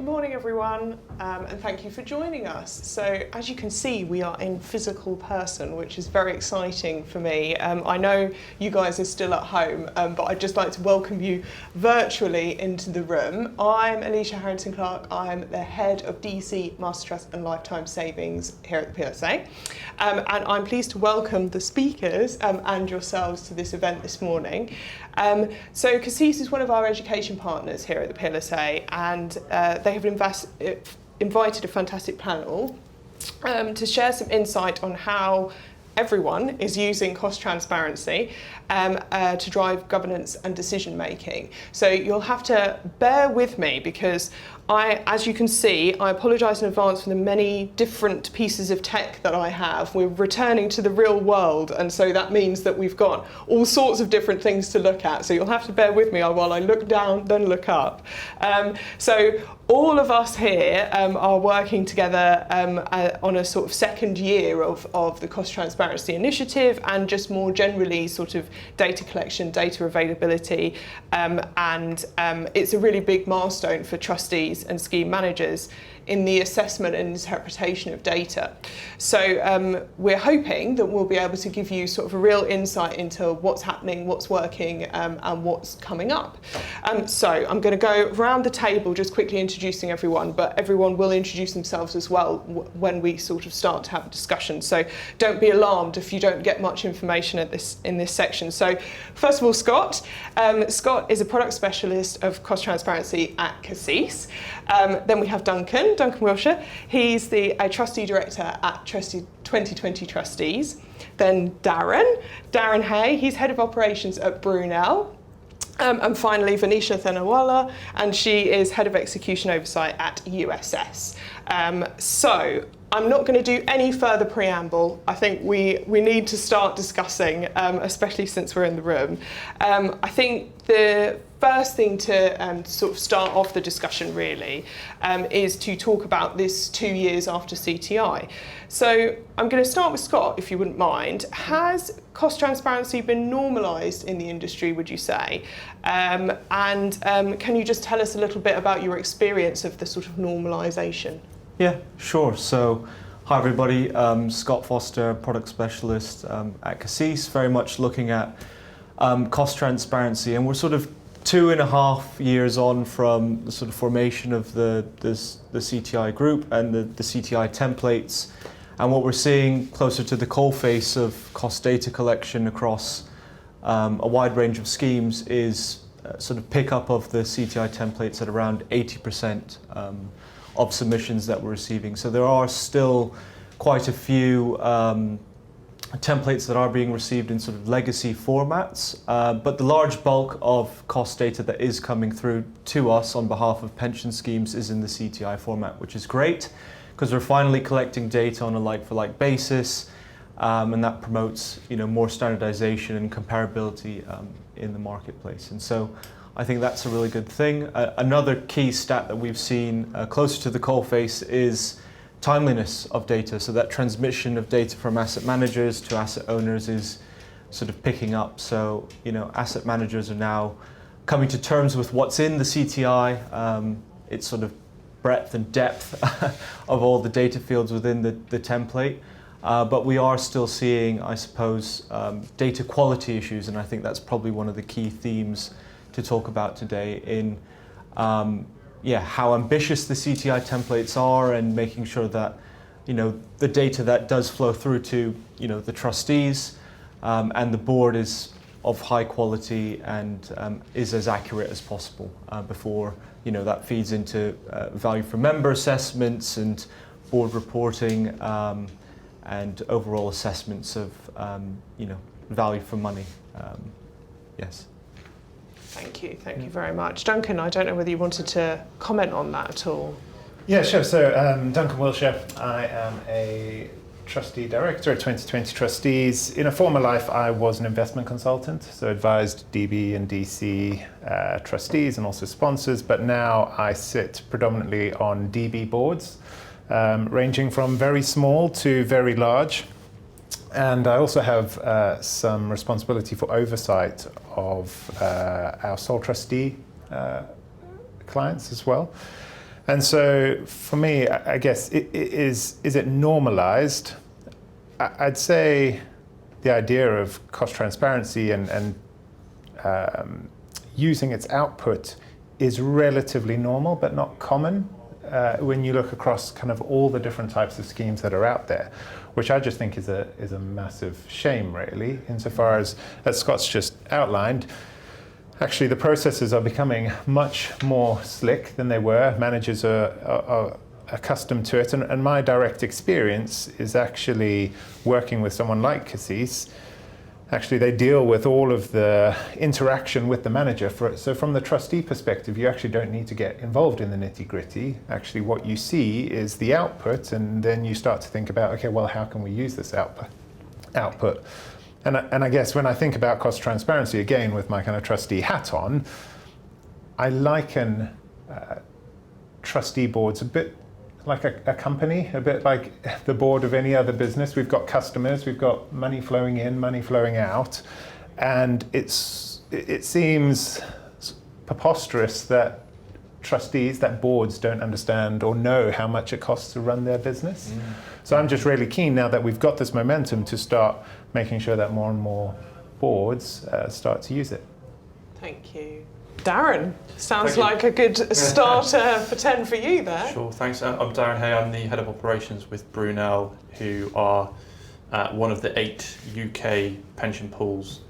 morning everyone, and thank you for joining us. So as you can see, we are in physical person, which is very exciting for me. I know you guys are still at home, but I'd just like to welcome you virtually into the room. I'm Alicia Harrington-Clark. I'm the head of DC Master Trust and Lifetime Savings here at the PLSA. And I'm pleased to welcome the speakers and yourselves to this event this morning. So CACEIS is one of our education partners here at the PLSA, and they have invited a fantastic panel to share some insight on how everyone is using cost transparency to drive governance and decision making. So you'll have to bear with me because as you can see, I apologise in advance for the many different pieces of tech that I have. We're returning to the real world, and so that means that we've got all sorts of different things to look at. So you'll have to bear with me while I look down, then look up. So all of us here are working together on a sort of second year of the Cost Transparency Initiative, and just more generally sort of data collection, data availability, and it's a really big milestone for trustees and scheme managers in the assessment and interpretation of data. So we're hoping that we'll be able to give you sort of a real insight into what's happening, what's working, and what's coming up. So I'm going to go around the table just quickly introducing everyone, but everyone will introduce themselves as well when we sort of start to have a discussion. So don't be alarmed if you don't get much information in this section. So first of all, Scott. Scott is a product specialist of cost transparency at CACEIS. Then we have Duncan Wilshire. He's the trustee director at 2020 Trustees. Then Darren Hay. He's head of operations at Brunel. And finally, Venetia Thenawala, and she is head of execution oversight at USS. So I'm not going to do any further preamble. I think we need to start discussing, especially since we're in the room. I think the first thing to sort of start off the discussion really is to talk about this 2 years after CTI. So I'm going to start with Scott, if you wouldn't mind. Has cost transparency been normalised in the industry, would you say? And can you just tell us a little bit about your experience of the sort of normalisation? Yeah, sure. So, hi everybody, Scott Foster, product specialist at CACEIS, very much looking at cost transparency, and we're sort of 2.5 years on from the sort of formation of the CTI group and the CTI templates, and what we're seeing closer to the coalface of cost data collection across a wide range of schemes is sort of pickup of the CTI templates at around 80%. Of submissions that we're receiving. So there are still quite a few templates that are being received in sort of legacy formats, but the large bulk of cost data that is coming through to us on behalf of pension schemes is in the CTI format, which is great because we're finally collecting data on a like-for-like basis, and that promotes more standardization and comparability in the marketplace. And so I think that's a really good thing. Another key stat that we've seen closer to the coalface is timeliness of data. So that transmission of data from asset managers to asset owners is sort of picking up. So asset managers are now coming to terms with what's in the CTI, its sort of breadth and depth of all the data fields within the template. But we are still seeing, I suppose, data quality issues, and I think that's probably one of the key themes to talk about today in how ambitious the CTI templates are, and making sure that the data that does flow through to the trustees and the board is of high quality and is as accurate as possible before that feeds into value for member assessments and board reporting and overall assessments of value for money. Yes. Thank you very much. Duncan, I don't know whether you wanted to comment on that at all. Yeah, sure. So Duncan Wilshire, I am a trustee director at 2020 Trustees. In a former life, I was an investment consultant, so advised DB and DC trustees and also sponsors, but now I sit predominantly on DB boards, ranging from very small to very large. And I also have some responsibility for oversight of our sole trustee clients as well. And so for me, I guess, is it normalized? I'd say the idea of cost transparency and using its output is relatively normal, but not common when you look across kind of all the different types of schemes that are out there, which I just think is a massive shame, really, insofar as Scott's just outlined. Actually, the processes are becoming much more slick than they were. Managers are accustomed to it. And my direct experience is actually working with someone like CACEIS. Actually, they deal with all of the interaction with the manager. So from the trustee perspective, you actually don't need to get involved in the nitty-gritty. Actually, what you see is the output, and then you start to think about, okay, well, how can we use this output? And I guess when I think about cost transparency, again, with my kind of trustee hat on, I liken trustee boards a bit like a company, a bit like the board of any other business. We've got customers, we've got money flowing in, money flowing out, and it seems preposterous that trustees, that boards don't understand or know how much it costs to run their business. So I'm just really keen now that we've got this momentum to start making sure that more and more boards start to use it. Thank you. Darren, sounds Thank you. like a good starter for 10 for you there. Sure, thanks. I'm Darren Hay. I'm the head of operations with Brunel, who are one of the 8 UK pension pools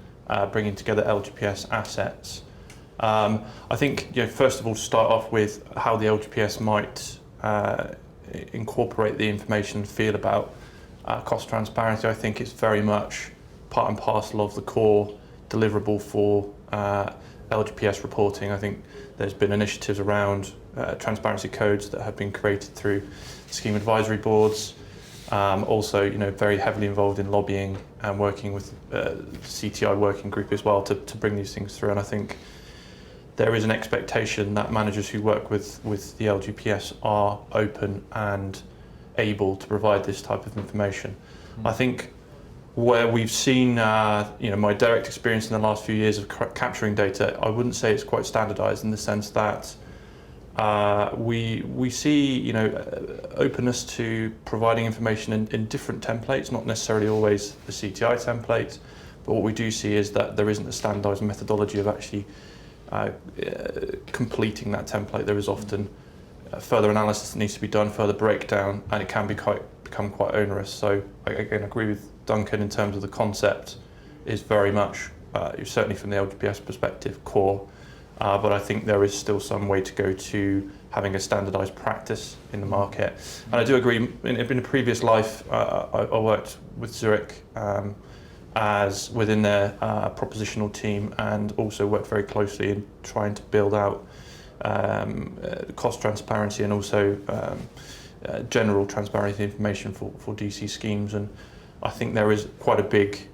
bringing together LGPS assets. I think, first of all, to start off with how the LGPS might incorporate the information and feel about cost transparency. I think it's very much part and parcel of the core deliverable for LGPS reporting. I think there's been initiatives around transparency codes that have been created through scheme advisory boards. Also, very heavily involved in lobbying and working with CTI working group as well to bring these things through. And I think there is an expectation that managers who work with the LGPS are open and able to provide this type of information. I think where we've seen, my direct experience in the last few years of capturing data, I wouldn't say it's quite standardised in the sense that we see, openness to providing information in different templates, not necessarily always the CTI template, but what we do see is that there isn't a standardised methodology of actually completing that template. There is often further analysis that needs to be done, further breakdown, and it can become quite onerous. So I again agree with Duncan in terms of the concept is very much, certainly from the LGPS perspective, core, but I think there is still some way to go to having a standardised practice in the market. And I do agree, in a previous life, I worked with Zurich as within their propositional team, and also worked very closely in trying to build out cost transparency and also general transparency information for DC schemes. And I think there is quite a big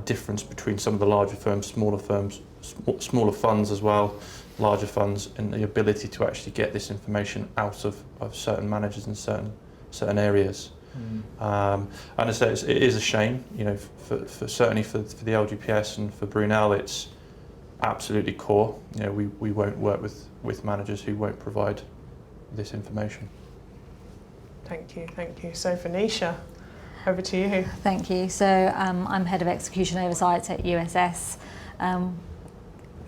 difference between some of the larger firms, smaller funds as well, larger funds, and the ability to actually get this information out of certain managers in certain areas. And I say it is a shame, for certainly for the LGPS and for Brunel, it's absolutely core. We won't work with managers who won't provide this information. Thank you. So Venetia, over to you. Thank you. So I'm Head of Execution Oversight at USS.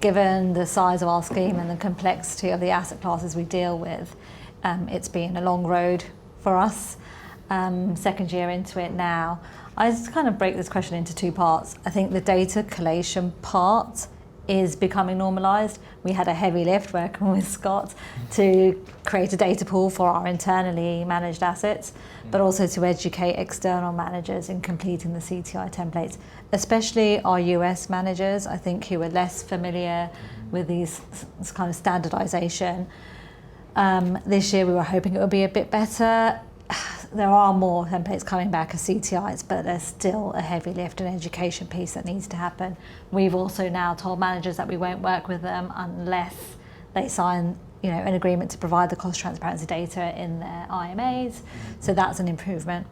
Given the size of our scheme and the complexity of the asset classes we deal with, it's been a long road for us. Second year into it now. I just kind of break this question into 2 parts. I think the data collation part is becoming normalised. We had a heavy lift working with Scott to create a data pool for our internally managed assets, but also to educate external managers in completing the CTI templates, especially our US managers, I think, who are less familiar with this kind of standardisation. This year we were hoping it would be a bit better. There are more templates coming back as CTIs, but there's still a heavy lift and education piece that needs to happen. We've also now told managers that we won't work with them unless they sign, an agreement to provide the cost transparency data in their IMAs. So that's an improvement.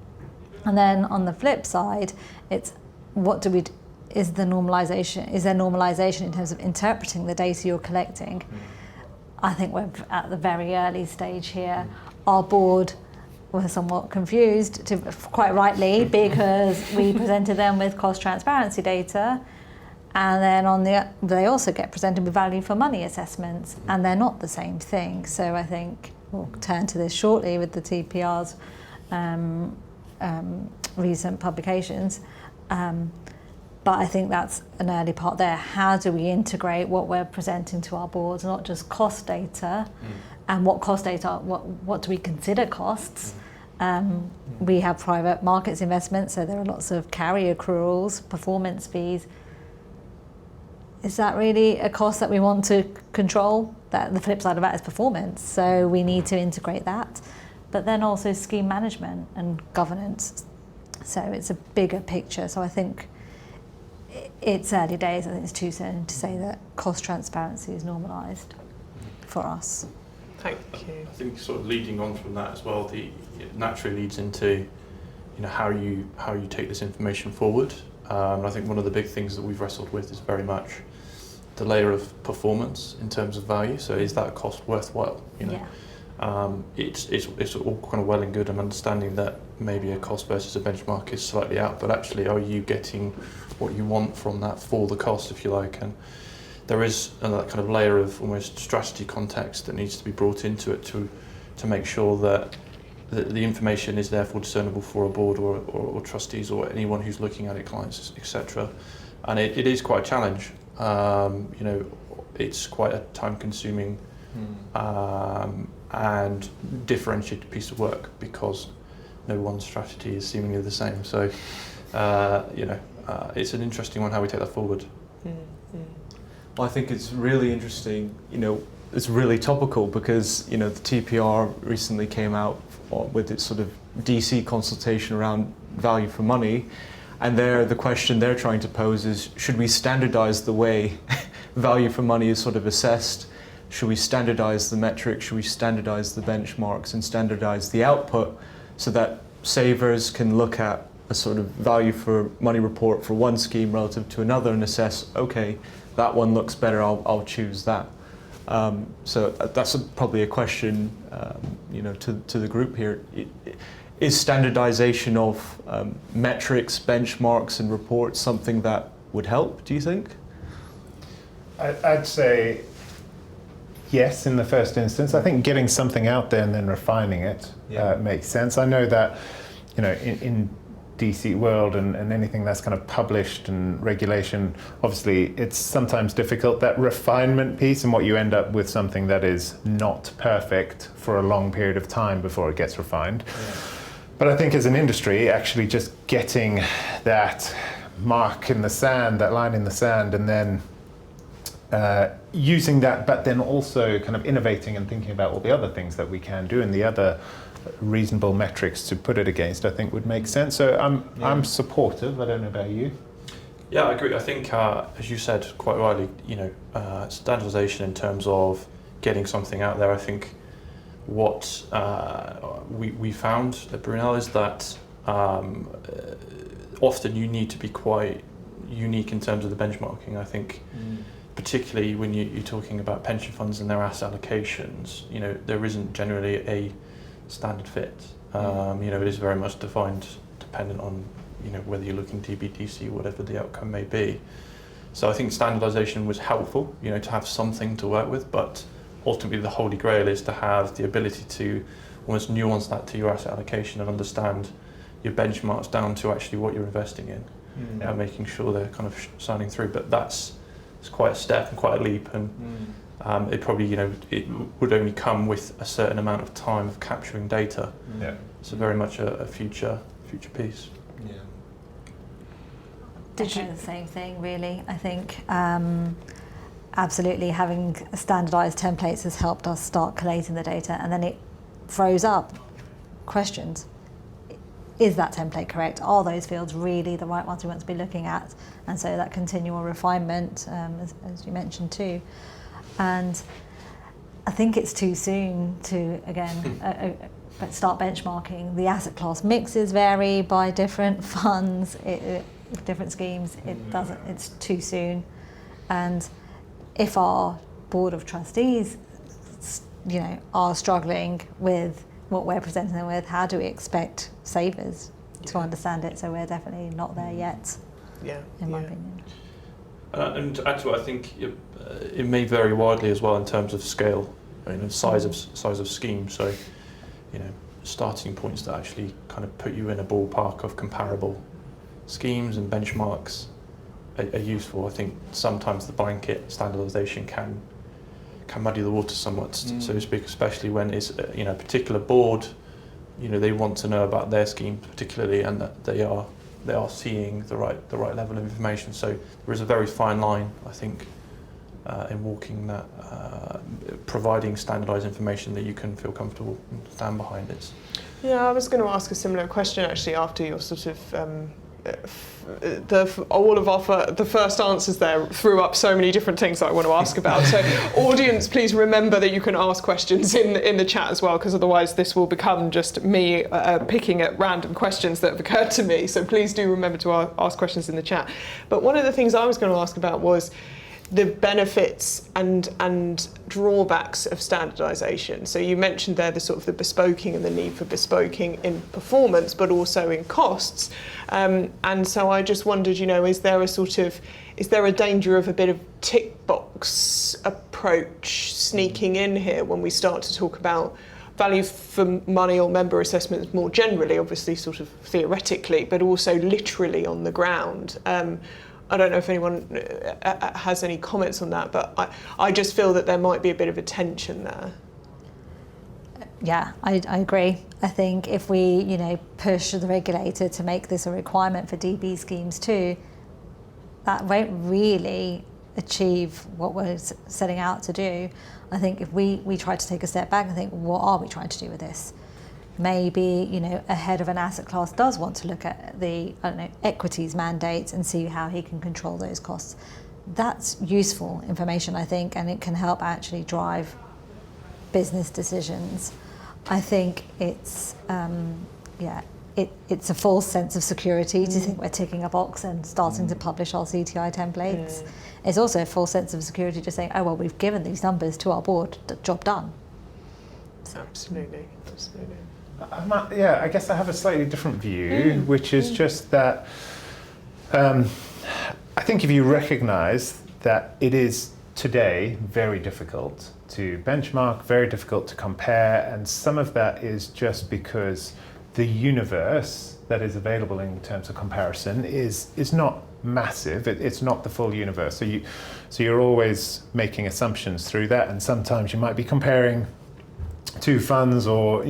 And then on the flip side, it's is there normalisation in terms of interpreting the data you're collecting? I think we're at the very early stage here. Our board were somewhat confused, quite rightly, because we presented them with cost transparency data, and then they also get presented with value for money assessments, and they're not the same thing. So I think we'll turn to this shortly with the TPR's recent publications. But I think that's an early part there. How do we integrate what we're presenting to our boards, not just cost data, and what cost data, what do we consider costs? We have private markets investments, so there are lots of carry accruals, performance fees. Is that really a cost that we want to control? That the flip side of that is performance, so we need to integrate that. But then also scheme management and governance. So it's a bigger picture. So I think it's early days. I think it's too soon to say that cost transparency is normalised for us. Thank you. I think sort of leading on from that as well, it naturally leads into how you take this information forward. I think one of the big things that we've wrestled with is very much the layer of performance in terms of value. So is that cost worthwhile? Yeah. It's all kind of well and good and understanding that maybe a cost versus a benchmark is slightly out, but actually are you getting what you want from that for the cost, if you like? And there is that kind of layer of almost strategy context that needs to be brought into it to make sure that the information is therefore discernible for a board or trustees or anyone who's looking at it, clients, etc. And it is quite a challenge. It's quite a time-consuming and differentiated piece of work because no one strategy is seemingly the same. So, it's an interesting one how we take that forward. Well, I think it's really interesting. It's really topical because the TPR recently came out with its sort of DC consultation around value for money, and the question they're trying to pose is: should we standardise the way value for money is sort of assessed? Should we standardise the metrics? Should we standardise the benchmarks and standardise the output so that savers can look at a sort of value for money report for one scheme relative to another and assess, okay, that one looks better, I'll choose that. So that's probably a question, to the group here. Is standardization of metrics, benchmarks, and reports something that would help, do you think? I'd say yes in the first instance. I think getting something out there and then refining it makes sense. I know that, in DC world and anything that's kind of published and regulation, obviously it's sometimes difficult, that refinement piece, and what you end up with something that is not perfect for a long period of time before it gets refined. But I think as an industry, actually just getting that mark in the sand, that line in the sand, and then using that, but then also kind of innovating and thinking about all the other things that we can do and the other reasonable metrics to put it against, I think would make sense. So I'm supportive. I don't know about you. Yeah, I agree. I think, as you said quite rightly, standardisation in terms of getting something out there. I think what we found at Brunel is that often you need to be quite unique in terms of the benchmarking. I think, particularly when you're talking about pension funds and their asset allocations, there isn't generally a standard fit. It is very much defined dependent on whether you're looking DB/DC, whatever the outcome may be. So I think standardisation was helpful, to have something to work with, but ultimately the holy grail is to have the ability to almost nuance that to your asset allocation and understand your benchmarks down to actually what you're investing in and making sure they're kind of shining through. But it's quite a step and quite a leap, and it probably, it would only come with a certain amount of time of capturing data. So very much a future piece. The same thing, really. I think absolutely having standardised templates has helped us start collating the data, and then it throws up questions. Is that template correct? Are those fields really the right ones we want to be looking at? And so that continual refinement, as you mentioned too. And I think it's too soon to, again, start benchmarking. The asset class mixes vary by different funds, different schemes. It's too soon. And if our board of trustees are struggling with what we're presenting them with, how do we expect savers to understand it? So we're definitely not there yet, in my opinion. And to add to it, I think it may vary widely as well in terms of scale, size of scheme. So, starting points that actually kind of put you in a ballpark of comparable schemes and benchmarks are useful. I think sometimes the blanket standardisation can muddy the water somewhat, so to speak, especially when it's a particular board. They want to know about their schemes particularly, and that they are seeing the right level of information. So there is a very fine line, I think, in walking that, providing standardised information that you can feel comfortable and stand behind it. Yeah, I was going to ask a similar question actually after your sort of the first answers there threw up so many different things that I want to ask about. So audience, please remember that you can ask questions in the chat as well, because otherwise this will become just me picking at random questions that have occurred to me. So please do remember to ask questions in the chat. But one of the things I was going to ask about was the benefits and drawbacks of standardisation. So you mentioned there the sort of the bespoking and the need for bespoking in performance, but also in costs. And so I just wondered, is there a danger of a bit of tick box approach sneaking in here when we start to talk about value for money or member assessments more generally, obviously sort of theoretically, but also literally on the ground? I don't know if anyone has any comments on that, but I just feel that there might be a bit of a tension there. Yeah, I agree. I think if we, push the regulator to make this a requirement for DB schemes too, that won't really achieve what we're setting out to do. I think if we try to take a step back and think, what are we trying to do with this? Maybe, a head of an asset class does want to look at the equities mandates and see how he can control those costs. That's useful information, I think, and it can help actually drive business decisions. I think it's it's a false sense of security to think we're ticking a box and starting to publish our CTI templates. It's also a false sense of security just saying, oh well, we've given these numbers to our board, job done. So. Absolutely. I guess I have a slightly different view, which is just that I think if you recognise that it is today very difficult to benchmark, very difficult to compare, and some of that is just because the universe that is available in terms of comparison is not massive. It's not the full universe. So you're always making assumptions through that, and sometimes you might be comparing two funds, or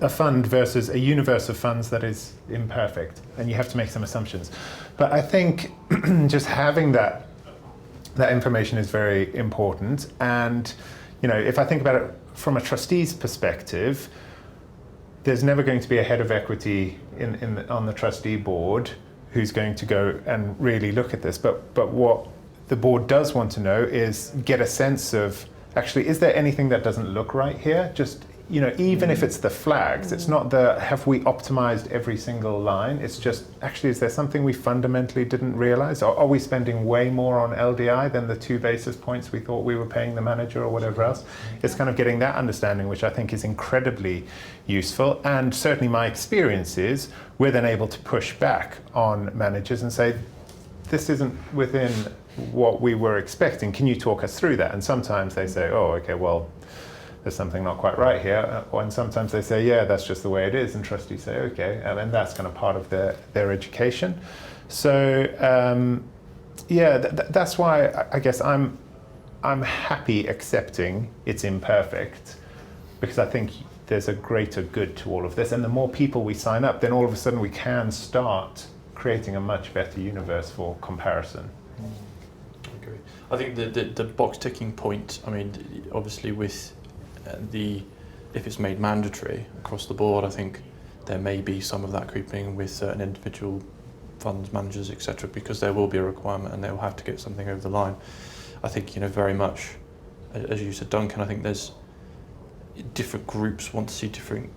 a fund versus a universe of funds that is imperfect, and you have to make some assumptions. But I think just having that information is very important. And if I think about it from a trustee's perspective, there's never going to be a head of equity on the trustee board who's going to go and really look at this. But what the board does want to know is get a sense of, actually, is there anything that doesn't look right here? Just, even if it's the flags, it's not have we optimized every single line? It's just, actually, is there something we fundamentally didn't realize? Or are we spending way more on LDI than the 2 basis points we thought we were paying the manager or whatever else? It's kind of getting that understanding, which I think is incredibly useful. And certainly my experience is we're then able to push back on managers and say, this isn't within what we were expecting. Can you talk us through that? And sometimes they say, oh, okay, well, there's something not quite right here. And sometimes they say, yeah, that's just the way it is. And trustees say, okay. And that's kind of part of their education. So, that's why I guess I'm happy accepting it's imperfect, because I think there's a greater good to all of this. And the more people we sign up, then all of a sudden we can start creating a much better universe for comparison. I agree. I think the box ticking point, obviously with if it's made mandatory across the board, I think there may be some of that creeping with certain individual funds managers, etc., because there will be a requirement and they will have to get something over the line. I think, very much, as you said, Duncan, I think there's different groups want to see different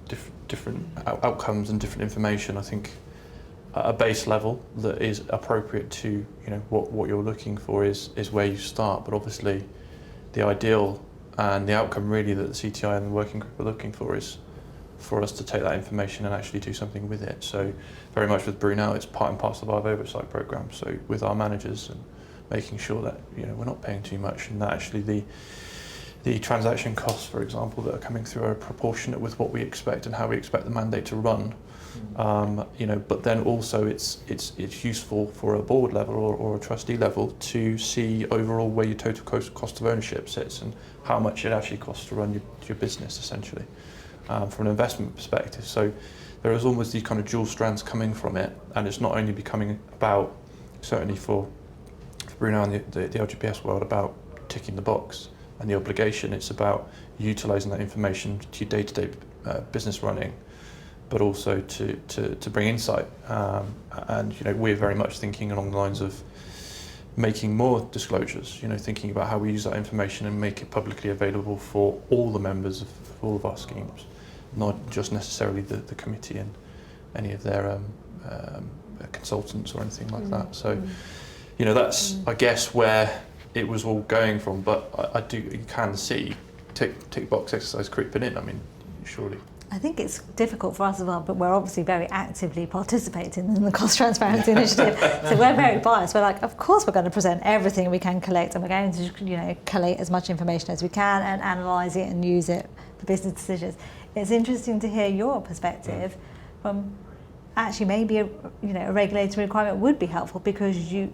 outcomes and different information. I think a base level that is appropriate to what you're looking for is where you start, but obviously the ideal And the outcome really that the CTI and the working group are looking for is for us to take that information and actually do something with it. So very much with Brunel, it's part and parcel of our oversight programme. So with our managers and making sure that we're not paying too much, and that actually the transaction costs, for example, that are coming through are proportionate with what we expect and how we expect the mandate to run. But then also it's useful for a board level or a trustee level to see overall where your total cost of ownership sits and how much it actually costs to run your business, essentially, from an investment perspective. So there is almost these kind of dual strands coming from it, and it's not only becoming about, certainly for Brunel and the LGPS world, about ticking the box and the obligation. It's about utilising that information to your day-to-day business running, but also to bring insight. And we're very much thinking along the lines of making more disclosures, thinking about how we use that information and make it publicly available for all the members of all of our schemes, not just necessarily the committee and any of their consultants or anything like that. So, that's, I guess, where it was all going from, but you can see tick box exercise creeping in, surely. I think it's difficult for us as well, but we're obviously very actively participating in the cost transparency initiative. So we're very biased. We're like, of course we're going to present everything we can collect, and we're going to collate as much information as we can and analyse it and use it for business decisions. It's interesting to hear your perspective from actually maybe a regulatory requirement would be helpful, because you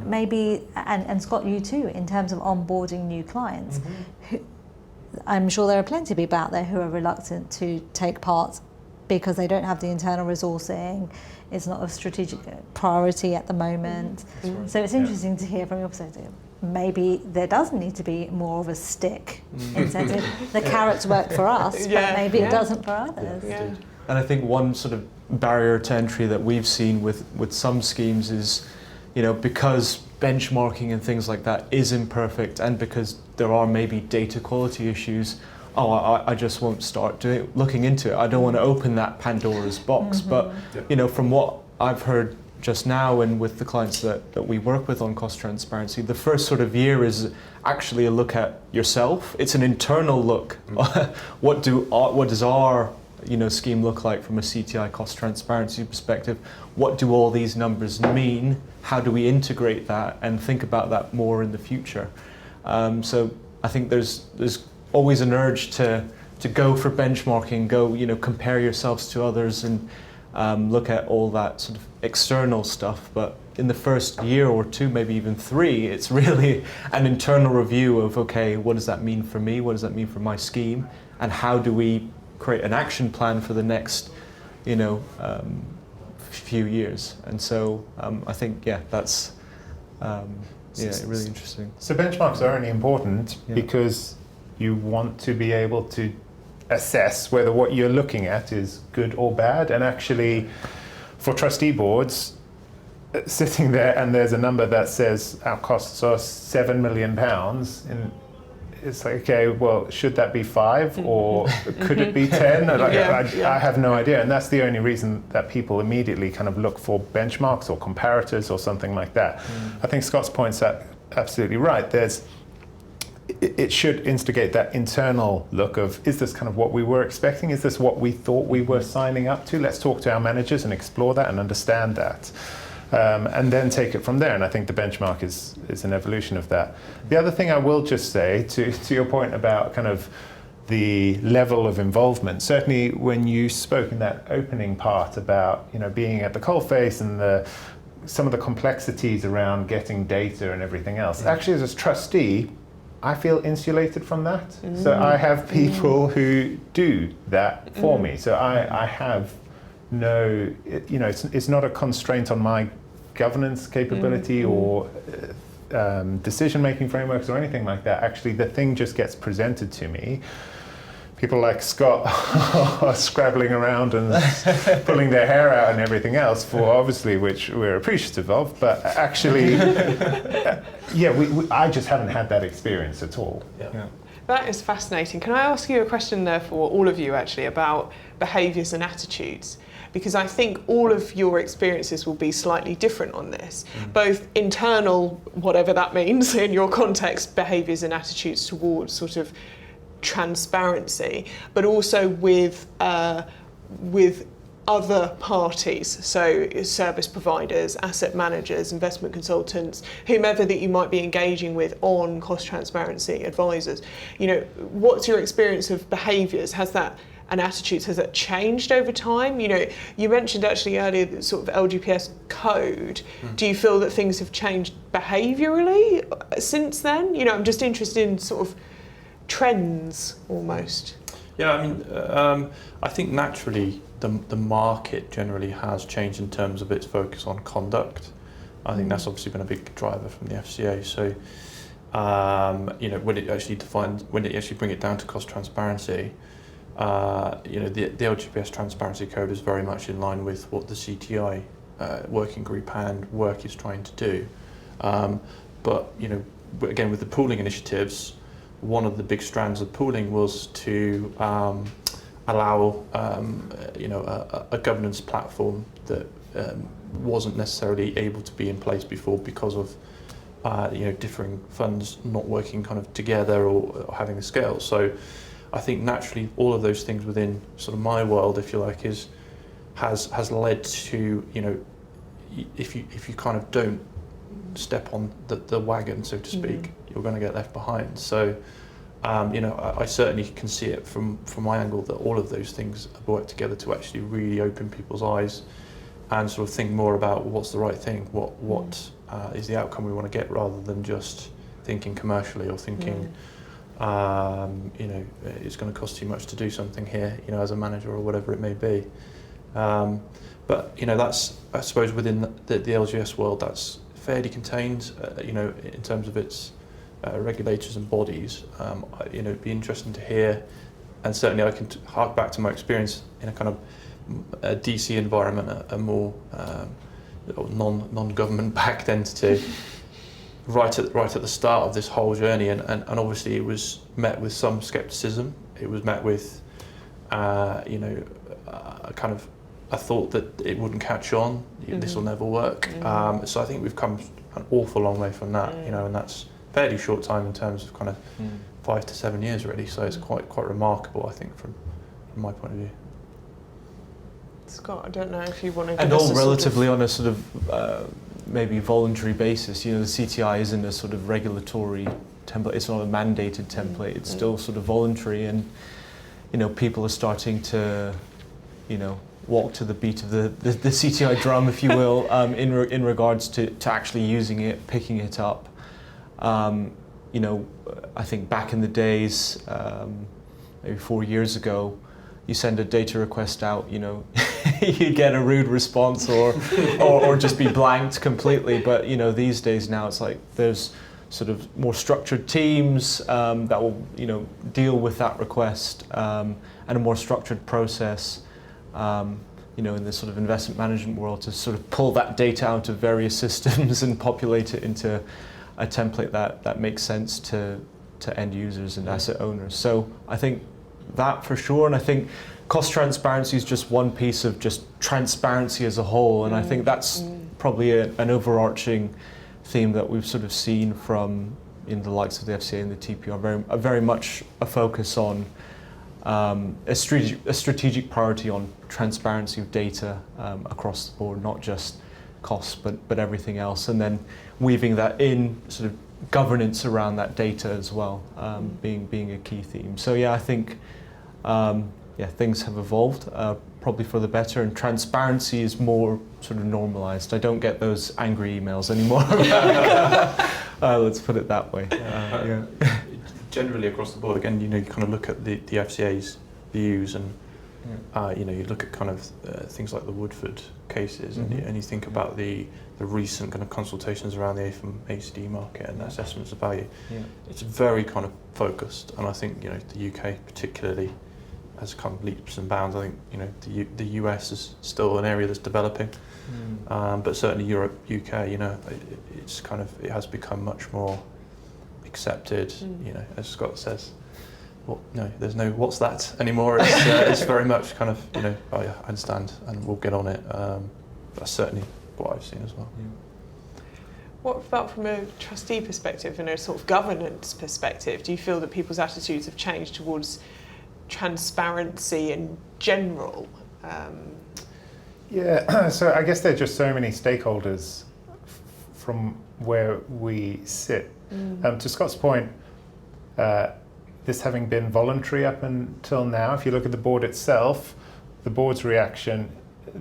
maybe, and Scott, you too, in terms of onboarding new clients, I'm sure there are plenty of people out there who are reluctant to take part because they don't have the internal resourcing. It's not a strategic priority at the moment. Right. So it's interesting to hear from your perspective. Maybe there does need to be more of a stick incentive. The carrots work for us, but maybe it doesn't for others. Yeah. And I think one sort of barrier to entry that we've seen with some schemes is, because benchmarking and things like that is imperfect, and because there are maybe data quality issues, I just won't start looking into it. I don't want to open that Pandora's box. But from what I've heard just now and with the clients that we work with on cost transparency, the first sort of year is actually a look at yourself. It's an internal look. What does our scheme look like from a CTI cost transparency perspective? What do all these numbers mean? How do we integrate that and think about that more in the future? So I think there's always an urge to go for benchmarking, compare yourselves to others and look at all that sort of external stuff. But in the first year or two, maybe even 3, it's really an internal review of, okay, what does that mean for me? What does that mean for my scheme? And how do we create an action plan for the next, few years? And so I think, that's really interesting. So benchmarks are only important because you want to be able to assess whether what you're looking at is good or bad. And actually, for trustee boards, sitting there and there's a number that says our costs are £7 million, and it's like, okay, well, should that be 5 or could it be 10? I have no idea. And that's the only reason that people immediately kind of look for benchmarks or comparators or something like that. I think Scott's point's absolutely right. It should instigate that internal look of, is this kind of what we were expecting? Is this what we thought we were signing up to? Let's talk to our managers and explore that and understand that. And then take it from there. And I think the benchmark is an evolution of that. The other thing I will just say, to your point about kind of the level of involvement, certainly when you spoke in that opening part about being at the coalface and some of the complexities around getting data and everything else, actually as a trustee, I feel insulated from that. So I have people who do that for me. So I have no, it's not a constraint on my governance capability or decision-making frameworks or anything like that. Actually, the thing just gets presented to me. People like Scott are scrabbling around and pulling their hair out and everything else, for obviously which we're appreciative of. But actually, I just haven't had that experience at all. Yeah. That is fascinating. Can I ask you a question there for all of you actually about behaviours and attitudes? Because I think all of your experiences will be slightly different on this, both internal, whatever that means in your context, behaviours and attitudes towards sort of transparency, but also with other parties, so service providers, asset managers, investment consultants, whomever that you might be engaging with on cost transparency, advisors. You know, what's your experience of behaviours? Has that and attitudes, has that changed over time? You know, you mentioned actually earlier the sort of LGPS code. Do you feel that things have changed behaviourally since then? You know, I'm just interested in sort of trends almost. Yeah, I mean, I think naturally the market generally has changed in terms of its focus on conduct. I think that's obviously been a big driver from the FCA. So, you know, when it actually bring it down to cost transparency, you know, the LGPS transparency code is very much in line with what the CTI working group and work is trying to do. But, you know, again, with the pooling initiatives, one of the big strands of pooling was to allow you know, a governance platform that wasn't necessarily able to be in place before because of you know, differing funds not working kind of together or having the scale. So I think naturally all of those things within sort of my world, if you like, has led to, you know, if you kind of don't step on the wagon, so to speak, you're going to get left behind. So you know, I certainly can see it from my angle that all of those things have worked together to actually really open people's eyes and sort of think more about what's the right thing, what is the outcome we want to get, rather than just thinking commercially or thinking you know, it's going to cost too much to do something here, you know, as a manager or whatever it may be. But you know, that's, I suppose, within the LGS world, that's fairly contained, you know, in terms of its regulators and bodies. You know, it'd be interesting to hear, and certainly I can hark back to my experience in a kind of a DC environment, a more non-government backed entity, right at the start of this whole journey, and obviously it was met with some scepticism. It was met with, you know, a kind of a thought that it wouldn't catch on. This will never work. So I think we've come an awful long way from that, you know, and that's fairly short time in terms of kind of 5 to 7 years really. So it's quite remarkable, I think, from my point of view. Scott, I don't know if you want to give and us all a relatively on a sort of maybe voluntary basis. You know, the CTI isn't a sort of regulatory template, it's not a mandated template, it's still sort of voluntary, and you know, people are starting to, you know, walk to the beat of the CTI drum, if you will, in regards to actually using it, picking it up. You know, I think back in the days, maybe 4 years ago, you send a data request out, you know, you get a rude response or just be blanked completely. But you know, these days now it's like there's sort of more structured teams that will, you know, deal with that request, and a more structured process, you know, in this sort of investment management world, to sort of pull that data out of various systems and populate it into a template that makes sense to end users and asset owners. So I think that for sure, and I think cost transparency is just one piece of just transparency as a whole, and I think that's probably an overarching theme that we've sort of seen from in the likes of the FCA and the TPR, very much a focus on a strategic priority on transparency of data across the board, not just costs but everything else, and then weaving that in sort of governance around that data as well, being a key theme. So yeah, I think things have evolved probably for the better, and transparency is more sort of normalized. I don't get those angry emails anymore. Let's put it that way. Generally across the board, again, you know, you kind of look at the FCA's views, and you know, you look at kind of things like the Woodford cases, and you think about the recent kind of consultations around the AFM-ACD market and assessments of value. It's very kind of focused, and I think, you know, the UK particularly has kind of leaps and bounds. I think, you know, the US is still an area that's developing, but certainly Europe, UK, you know, it has become much more accepted. You know, as Scott says, well, no, there's no what's that anymore. It's very much kind of, you know, oh yeah, I understand, and we'll get on it. That's certainly what I've seen as well. What about from a trustee perspective and a sort of governance perspective? Do you feel that people's attitudes have changed towards transparency in general? Yeah, so I guess there are just so many stakeholders from where we sit. To Scott's point, this having been voluntary up until now, if you look at the board itself, the board's reaction,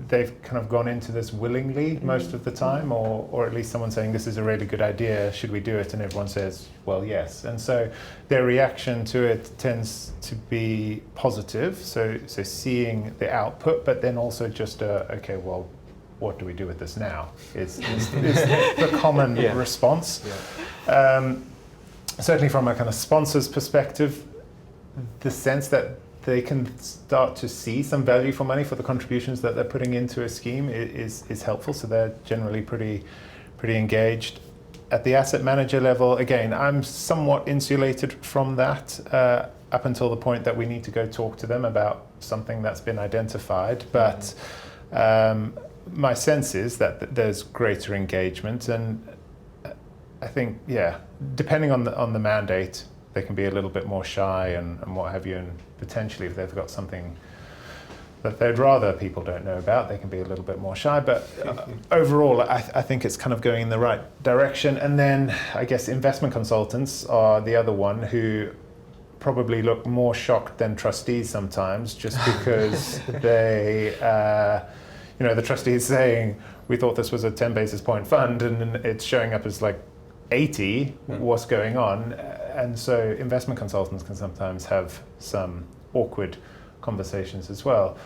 they've kind of gone into this willingly most of the time, or at least someone saying this is a really good idea, should we do it? And everyone says, well, yes. And so their reaction to it tends to be positive, so seeing the output, but then also just, okay, well, what do we do with this now? Is the common response. Certainly from a kind of sponsor's perspective, the sense that they can start to see some value for money for the contributions that they're putting into a scheme is helpful. So they're generally pretty engaged. At the asset manager level, again, I'm somewhat insulated from that up until the point that we need to go talk to them about something that's been identified. But my sense is that there's greater engagement, and I think, depending on the mandate, they can be a little bit more shy and what have you, and potentially if they've got something that they'd rather people don't know about, they can be a little bit more shy. But overall, I think it's kind of going in the right direction. And then I guess investment consultants are the other one who probably look more shocked than trustees sometimes, just because they, the trustee is saying, we thought this was a 10 basis point fund, and it's showing up as like 80, what's going on? And so investment consultants can sometimes have some awkward conversations as well.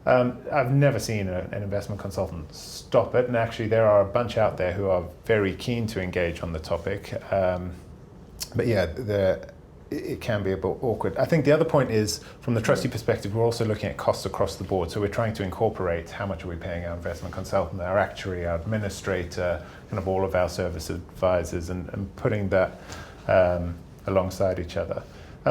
I've never seen an investment consultant stop it, and actually there are a bunch out there who are very keen to engage on the topic. But yeah, it can be a bit awkward. I think the other point is, from the trustee perspective, we're also looking at costs across the board. So we're trying to incorporate how much are we paying our investment consultant, our actuary, our administrator, kind of all of our service advisors, and putting that alongside each other.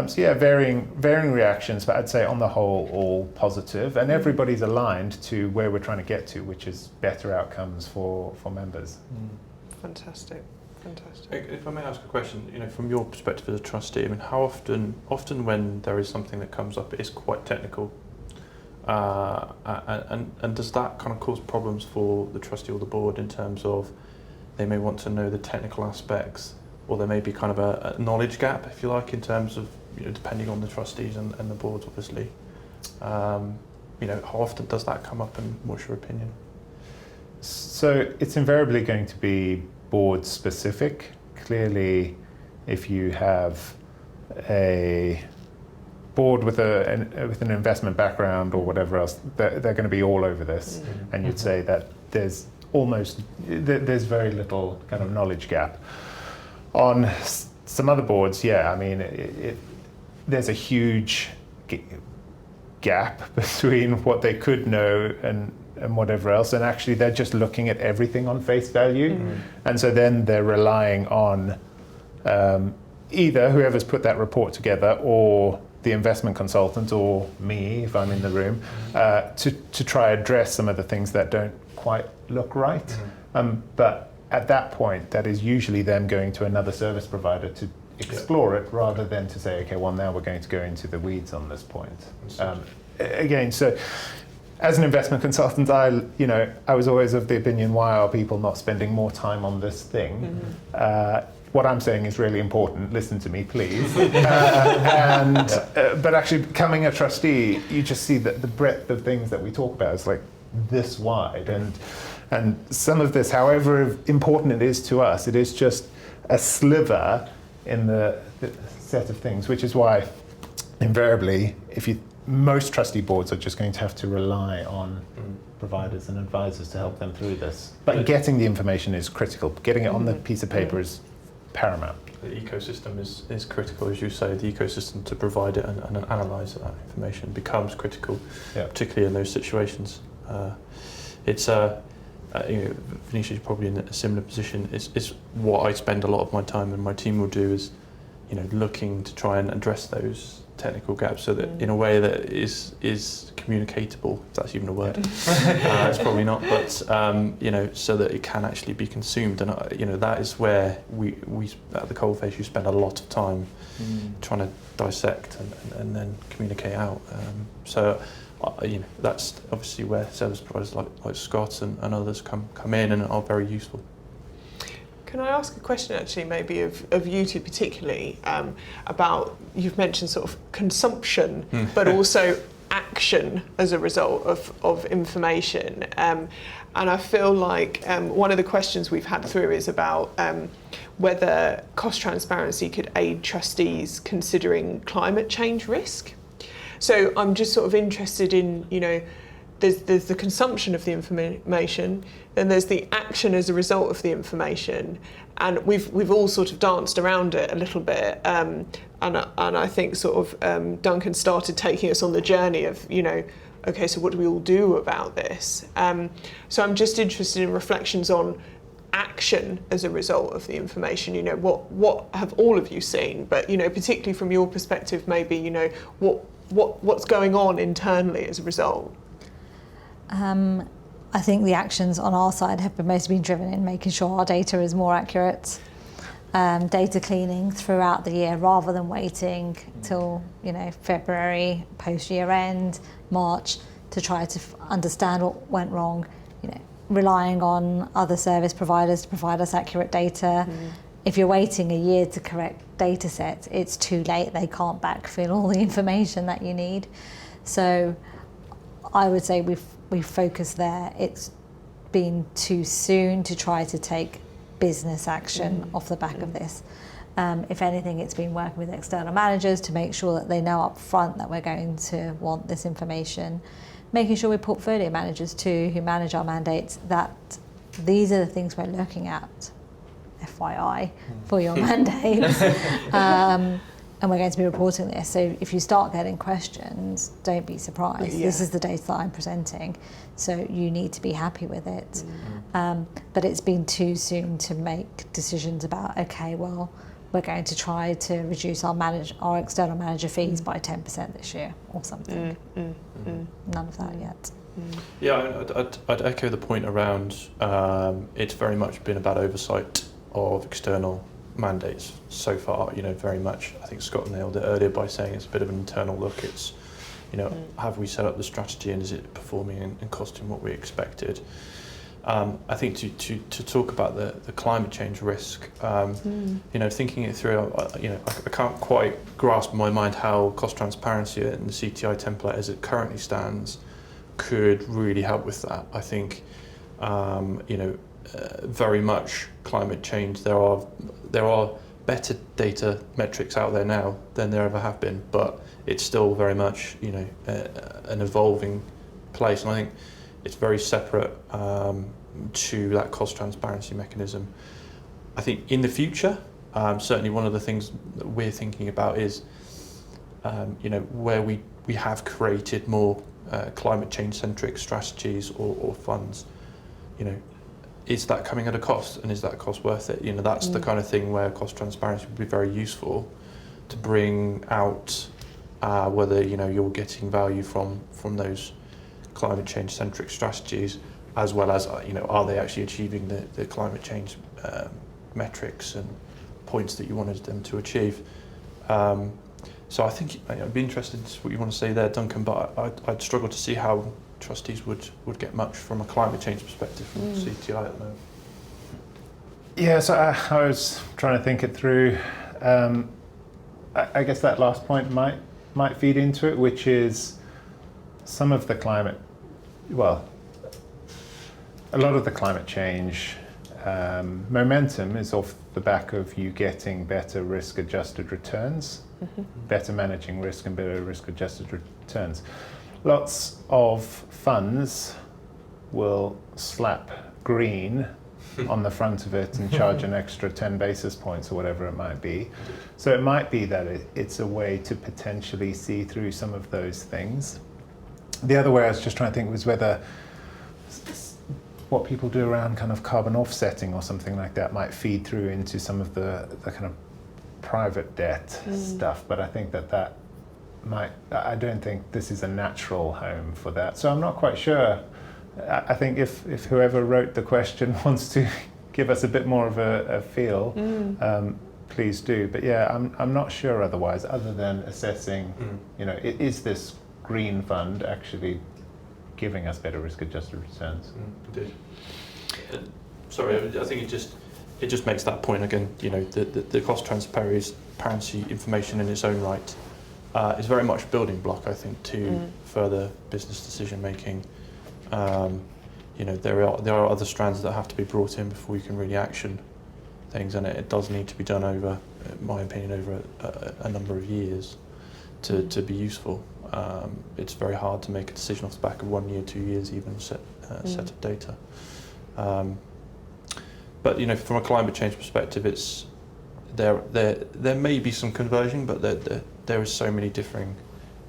So yeah, varying reactions, but I'd say on the whole, all positive, and everybody's aligned to where we're trying to get to, which is better outcomes for members. Fantastic. If I may ask a question, from your perspective as a trustee, I mean, how often when there is something that comes up, it is quite technical, and does that kind of cause problems for the trustee or the board in terms of they may want to know the technical aspects, or there may be kind of a knowledge gap, if you like, in terms of, depending on the trustees and the boards, obviously. How often does that come up, and what's your opinion? So it's invariably going to be board specific. Clearly, if you have a board with an investment background or whatever else, they're going to be all over this, and you'd say that there's very little kind of knowledge gap. On some other boards, there's a huge gap between what they could know and whatever else, and actually they're just looking at everything on face value, and so then they're relying on either whoever's put that report together, or the investment consultant, or me if I'm in the room, to try address some of the things that don't quite look right. But at that point, that is usually them going to another service provider to explore it, rather than to say, okay, well, now we're going to go into the weeds on this point. Again, so as an investment consultant, I was always of the opinion, why are people not spending more time on this thing? What I'm saying is really important. Listen to me, please. But actually, becoming a trustee, you just see that the breadth of things that we talk about is like this wide, and some of this, however important it is to us, it is just a sliver in the set of things, which is why invariably, most trustee boards are just going to have to rely on providers and advisors to help them through this. But getting the information is critical. Getting it on the piece of paper is paramount. The ecosystem is critical, as you say. The ecosystem to provide it and analyse that information becomes critical, particularly in those situations. Venetia's probably in a similar position. It's what I spend a lot of my time, and my team will do, is looking to try and address those technical gaps so that in a way that is communicatable, if that's even a word. It's probably not, but so that it can actually be consumed. And that is where we at the Coalface you spend a lot of time trying to dissect and then communicate out. That's obviously where service providers like Scott and others come in and are very useful. Can I ask a question actually maybe of you two particularly about, you've mentioned sort of consumption but also action as a result of information, and I feel like one of the questions we've had through is about whether cost transparency could aid trustees considering climate change risk. So I'm just sort of interested in, there's the consumption of the information, then there's the action as a result of the information, and we've all sort of danced around it a little bit, and I think sort of Duncan started taking us on the journey of, okay, so what do we all do about this? So I'm just interested in reflections on action as a result of the information. What have all of you seen? But particularly from your perspective, maybe what's going on internally as a result. I think the actions on our side have mostly been driven in making sure our data is more accurate, data cleaning throughout the year rather than waiting till February, post year end, March, to try to understand what went wrong, relying on other service providers to provide us accurate data. If you're waiting a year to correct data sets, it's too late. They can't backfill all the information that you need. So I would say we've focused there. It's been too soon to try to take business action off the back of this. If anything, it's been working with external managers to make sure that they know up front that we're going to want this information. Making sure with portfolio managers too, who manage our mandates, that these are the things we're looking at, FYI, for your mandates. And we're going to be reporting this. So if you start getting questions, don't be surprised. Yeah. This is the data that I'm presenting. So you need to be happy with it. But it's been too soon to make decisions about, okay, well, we're going to try to reduce our external manager fees by 10% this year or something. None of that yet. Yeah, I'd echo the point around it's very much been about oversight of external mandates so far, very much. I think Scott nailed it earlier by saying it's a bit of an internal look. It's, have we set up the strategy and is it performing and costing what we expected? I think to talk about the climate change risk, thinking it through, I can't quite grasp in my mind how cost transparency and the CTI template as it currently stands could really help with that. I think, very much climate change. There are better data metrics out there now than there ever have been, but it's still very much an evolving place, and I think it's very separate to that cost transparency mechanism. I think in the future, certainly one of the things that we're thinking about is where we have created more climate change centric strategies or funds, is that coming at a cost, and is that cost worth it? That's the kind of thing where cost transparency would be very useful to bring out whether you're getting value from those climate change centric strategies, as well as are they actually achieving the climate change metrics and points that you wanted them to achieve. So I think I'd be interested in what you want to say there, Duncan, but I'd struggle to see how trustees would get much from a climate change perspective from CTI at the moment. Yeah, so I was trying to think it through. I guess that last point might feed into it, which is some of the climate, well, a lot of the climate change momentum is off the back of you getting better risk-adjusted returns, better managing risk and better risk-adjusted returns. Lots of funds will slap green on the front of it and charge an extra 10 basis points or whatever it might be. So it might be that it's a way to potentially see through some of those things. The other way I was just trying to think was whether what people do around kind of carbon offsetting or something like that might feed through into some of the kind of private debt stuff, but I think that I don't think this is a natural home for that. So I'm not quite sure. I think if whoever wrote the question wants to give us a bit more of a feel, please do. But yeah, I'm not sure otherwise, other than assessing, is this green fund actually giving us better risk-adjusted returns? Indeed. Sorry, I think it just makes that point again. The cost transparency information in its own right is very much a building block, I think, to further business decision making. There are other strands that have to be brought in before you can really action things, and it does need to be done over, in my opinion, over a number of years to be useful. It's very hard to make a decision off the back of 1 year, 2 years, even set of data. But from a climate change perspective, it's there may be some conversion, but there is so many differing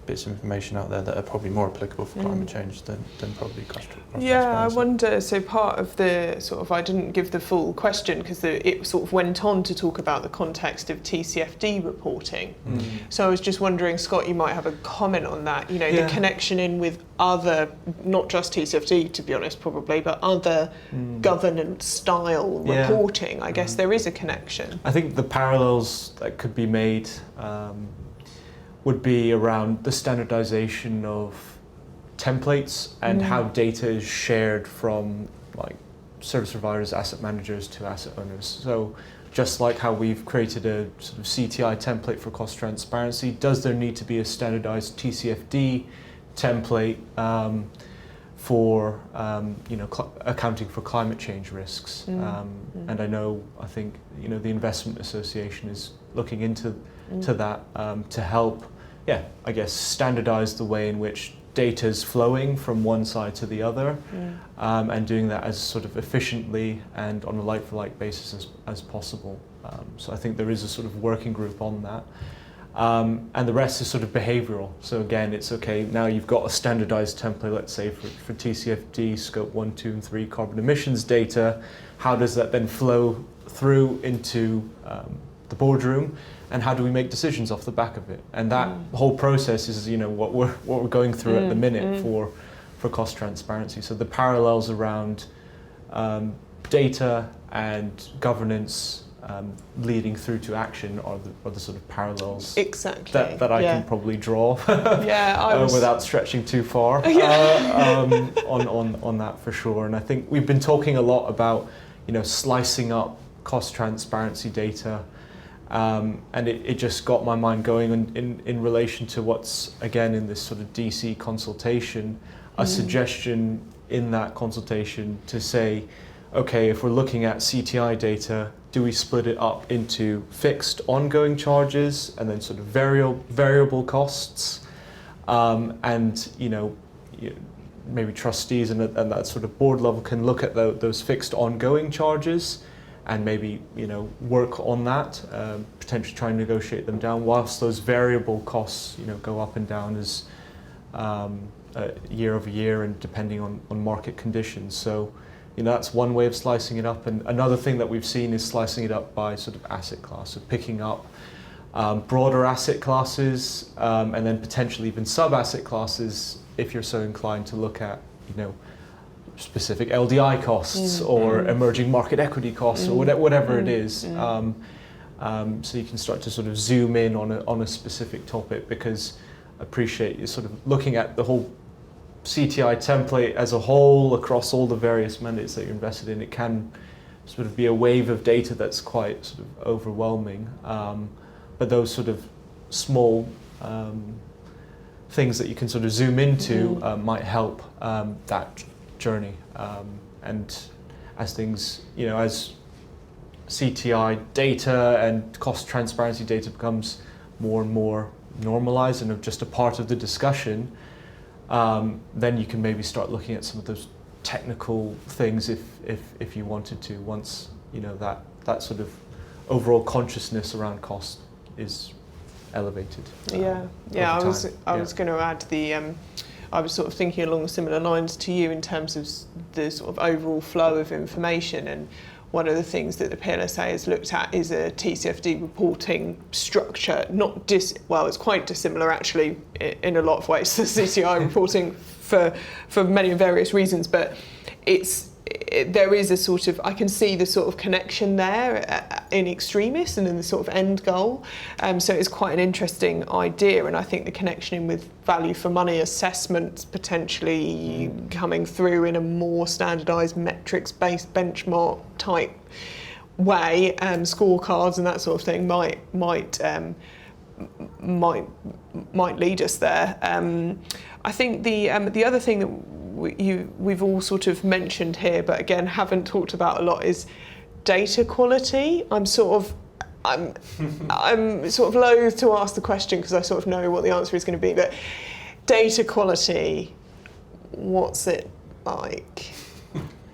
bits of information out there that are probably more applicable for climate change than probably cost transparency. Yeah, I wonder, so part of the I didn't give the full question because it sort of went on to talk about the context of TCFD reporting. So I was just wondering, Scott, you might have a comment on that, the connection in with other, not just TCFD to be honest probably, but other governance style reporting. I guess there is a connection. I think the parallels that could be made would be around the standardization of templates and how data is shared from service providers, asset managers to asset owners. So just like how we've created a sort of CTI template for cost transparency, does there need to be a standardized TCFD template for accounting for climate change risks? And I think the Investment Association is looking into that to help, standardize the way in which data is flowing from one side to the other, and doing that as sort of efficiently and on a like-for-like basis as possible. So I think there is a sort of working group on that. And the rest is sort of behavioural. So again, it's okay, now you've got a standardised template, let's say for TCFD, scope 1, 2 and 3 carbon emissions data. How does that then flow through into the boardroom, and how do we make decisions off the back of it? And that whole process is what we're going through at the minute for cost transparency. So the parallels around data and governance leading through to action are the sort of parallels that I can probably draw without stretching too far on that for sure. And I think we've been talking a lot about slicing up cost transparency data, and it just got my mind going in relation to what's again in this sort of DC consultation, a suggestion in that consultation to say, okay, if we're looking at CTI data, do we split it up into fixed ongoing charges and then sort of variable costs, and maybe trustees and that sort of board level can look at those fixed ongoing charges and maybe work on that, potentially try and negotiate them down, whilst those variable costs go up and down as year over year and depending on market conditions. So that's one way of slicing it up. And another thing that we've seen is slicing it up by sort of asset class, so picking up broader asset classes, and then potentially even sub-asset classes if you're so inclined to look at specific LDI costs or emerging market equity costs or whatever it is. So you can start to sort of zoom in on a specific topic, because I appreciate you sort of looking at the whole CTI template as a whole across all the various mandates that you're invested in. It can sort of be a wave of data that's quite sort of overwhelming, but those sort of small things that you can sort of zoom into might help that journey. And as things, as CTI data and cost transparency data becomes more and more normalized and just a part of the discussion, then you can maybe start looking at some of those technical things if you wanted to, once that sort of overall consciousness around cost is elevated. I was going to add I was sort of thinking along similar lines to you in terms of the sort of overall flow of information, and one of the things that the PLSA has looked at is a TCFD reporting structure. It's quite dissimilar actually in a lot of ways to CCI reporting for many and various reasons, but there is a sort of, I can see the sort of connection there in extremis and in the sort of end goal. So it's quite an interesting idea, and I think the connection in with value for money assessments potentially coming through in a more standardised metrics-based benchmark type way, scorecards and that sort of thing might lead us there. I think the other thing that we've all sort of mentioned here, but again haven't talked about a lot, is data quality. I'm sort of loath to ask the question because I sort of know what the answer is going to be. But data quality, what's it like?